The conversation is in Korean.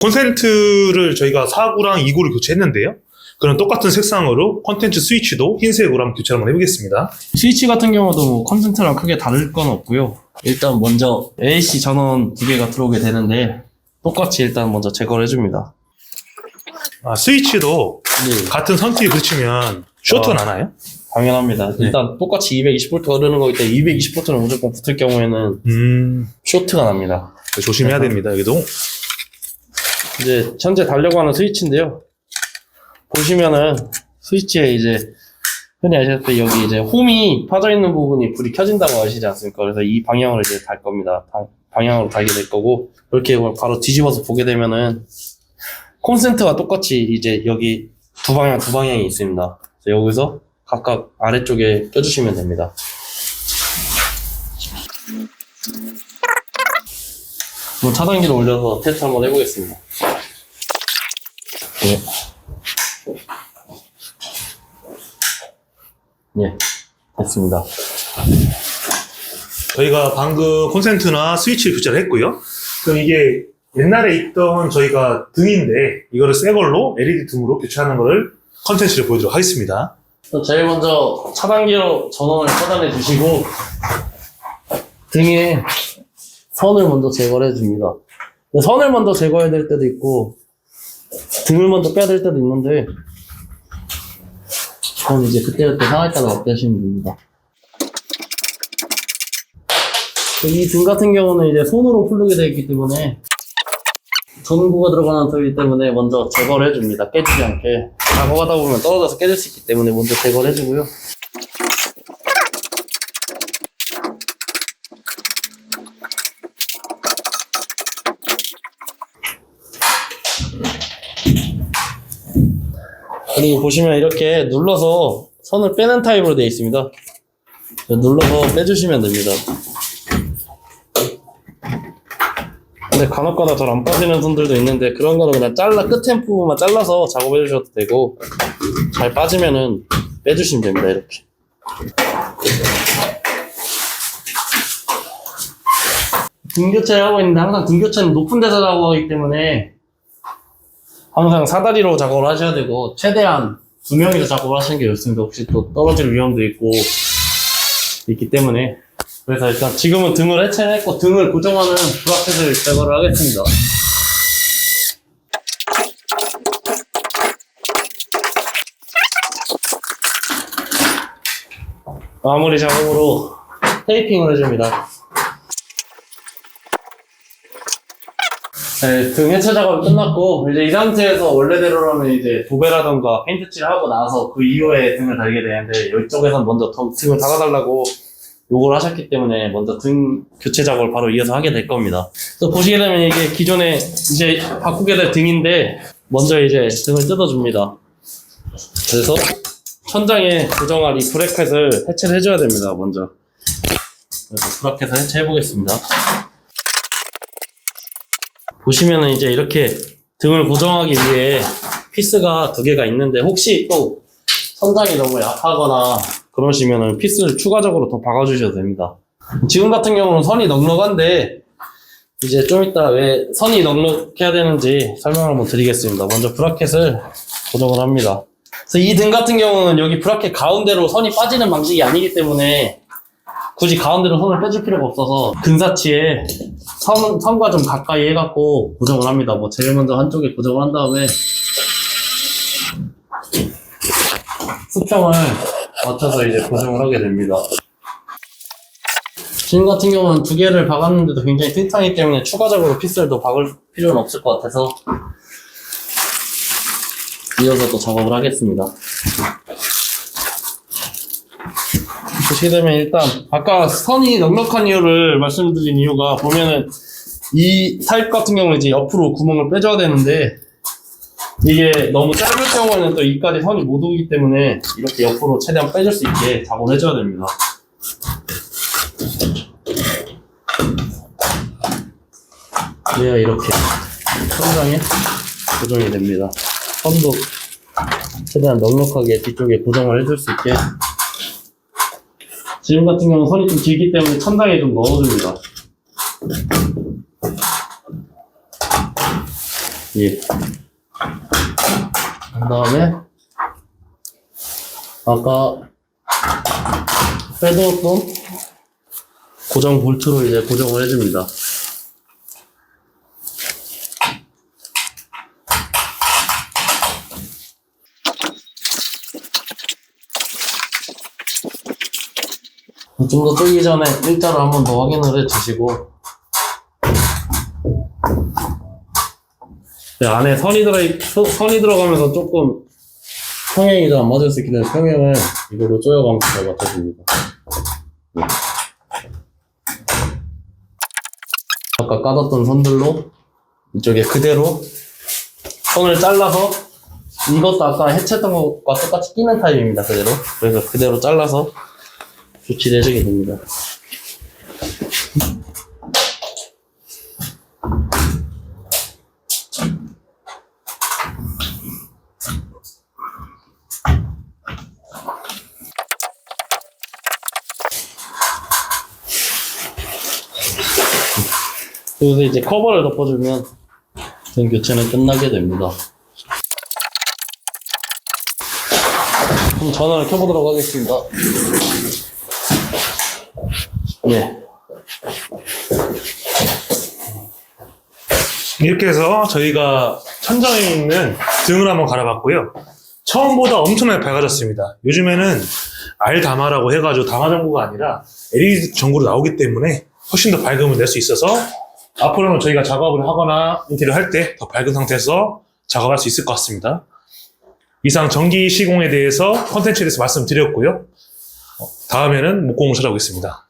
콘센트를 저희가 4구랑 2구를 교체했는데요. 그럼 똑같은 색상으로 콘텐츠 스위치도 흰색으로 한번 교체를 한번 해보겠습니다. 스위치 같은 경우도 뭐 콘센트랑 크게 다를 건 없고요. 일단 먼저 AC 전원 두 개가 들어오게 되는데 똑같이 일단 먼저 제거를 해줍니다. 스위치도 네. 같은 선티에 붙이면 쇼트가 나나요? 당연합니다. 네. 일단 똑같이 220V 흐르는 거기 때문에 220V는 무조건 붙을 경우에는 쇼트가 납니다. 조심해야 됩니다. 여기도. 이제 현재 달려고 하는 스위치인데요. 보시면은 스위치에 이제 흔히 아시다시피 여기 이제 홈이 파져 있는 부분이 불이 켜진다고 아시지 않습니까? 그래서 이 방향으로 이제 달 겁니다. 방향으로 달게 될 거고, 이렇게 바로 뒤집어서 보게 되면은 콘센트와 똑같이 이제 여기 두 방향이 있습니다. 그래서 여기서 각각 아래쪽에 껴주시면 됩니다. 그럼 차단기를 올려서 테스트 한번 해보겠습니다. 네. 네, 됐습니다. 저희가 방금 콘센트나 스위치 교체를 했고요. 그럼 이게 옛날에 있던 저희가 등인데 이거를 새 걸로 LED 등으로 교체하는 거를 컨텐츠를 보여드리도록 하겠습니다. 제일 먼저 차단기로 전원을 차단해 주시고 등에 선을 먼저 제거를 해줍니다. 선을 먼저 제거해야 될 때도 있고 등을 먼저 빼야 될 때도 있는데 그건 이제 그때그때 상황에 따라 어떻게 하시면 됩니다. 이 등 같은 경우는 이제 손으로 풀르게 되어 있기 때문에 전구가 들어가는 터이기 때문에 먼저 제거를 해줍니다. 깨지지 않게. 작업하다 보면 떨어져서 깨질 수 있기 때문에 먼저 제거를 해주고요. 그리고 보시면 이렇게 눌러서 선을 빼는 타입으로 되어 있습니다. 눌러서 빼주시면 됩니다. 근데 간혹가다 잘 안 빠지는 선들도 있는데 그런 거는 그냥 끝에 부분만 잘라서 작업해 주셔도 되고 잘 빠지면은 빼주시면 됩니다. 이렇게. 등 교체를 하고 있는데 항상 등 교체는 높은 데서 작업하기 때문에 항상 사다리로 작업을 하셔야 되고 최대한 2명이서 작업을 하시는 게 좋습니다. 혹시 또 떨어질 위험도 있기 때문에. 그래서 일단 지금은 등을 해체를 했고 등을 고정하는 브라켓을 제거를 하겠습니다. 마무리 작업으로 테이핑을 해줍니다. 네, 등 해체 작업이 끝났고 이제 이 상태에서 원래대로라면 이제 도배라던가 페인트칠을 하고 나서 그 이후에 등을 달게 되는데 이쪽에선 먼저 등을 달아달라고 요걸 하셨기 때문에 먼저 등 교체 작업을 바로 이어서 하게 될 겁니다. 그래서 보시게 되면 이게 기존에 이제 바꾸게 될 등인데 먼저 이제 등을 뜯어줍니다. 그래서 천장에 고정할 이 브래켓을 해체를 해줘야 됩니다. 먼저. 그래서 브래켓을 해체해 보겠습니다. 보시면은 이제 이렇게 등을 고정하기 위해 피스가 두 개가 있는데 혹시 또 천장이 너무 약하거나 그러시면은 피스를 추가적으로 더 박아주셔도 됩니다. 지금 같은 경우는 선이 넉넉한데 이제 좀 이따 왜 선이 넉넉해야 되는지 설명을 한번 드리겠습니다. 먼저 브라켓을 고정을 합니다. 그래서 이 등 같은 경우는 여기 브라켓 가운데로 선이 빠지는 방식이 아니기 때문에 굳이 가운데로 선을 빼줄 필요가 없어서 근사치에 선과 좀 가까이 해갖고 고정을 합니다. 뭐 제일 먼저 한쪽에 고정을 한 다음에 수평을 맞춰서 이제 고정을 하게 됩니다. 지금 같은 경우는 두 개를 박았는데도 굉장히 튼튼하기 때문에 추가적으로 피스를 더 박을 필요는 없을 것 같아서 이어서 또 작업을 하겠습니다. 보시게 되면 일단 아까 선이 넉넉한 이유를 말씀드린 이유가 보면은 이 타입 같은 경우는 이제 옆으로 구멍을 빼줘야 되는데 이게 너무 짧을 경우에는 또 이까지 선이 못 오기 때문에 이렇게 옆으로 최대한 빼줄 수 있게 작업을 해줘야 됩니다. 그래야 이렇게 천장에 고정이 됩니다. 선도 최대한 넉넉하게 뒤쪽에 고정을 해줄 수 있게. 지금 같은 경우는 선이 좀 길기 때문에 천장에 좀 넣어줍니다. 예. 그 다음에 아까 빼두었던 고정 볼트로 이제 고정을 해줍니다. 좀 더 뜨기 전에 일자로 한 번 더 확인을 해 주시고, 네, 안에 선이 들어가면서 조금 평행이 좀 안 맞을 수 있기 때문에 평행을 이걸로 조여가면서 잘 맞춰줍니다. 네. 아까 까뒀던 선들로 이쪽에 그대로 선을 잘라서, 이것도 아까 해체했던 것과 똑같이 끼는 타입입니다. 그대로. 그래서 그대로 잘라서 조치를 해주게 됩니다. 그래서 이제 커버를 덮어주면 등 교체는 끝나게 됩니다. 그럼 전원을 켜보도록 하겠습니다. 예. 이렇게 해서 저희가 천장에 있는 등을 한번 갈아봤고요. 처음보다 엄청나게 밝아졌습니다. 요즘에는 R-다마라고 해가지고 다마 전구가 아니라 LED 전구로 나오기 때문에 훨씬 더 밝음을 낼 수 있어서 앞으로는 저희가 작업을 하거나 인테리어 할 때 더 밝은 상태에서 작업할 수 있을 것 같습니다. 이상 전기 시공에 대해서 컨텐츠에 대해서 말씀드렸고요. 다음에는 목공을 찾아오겠습니다.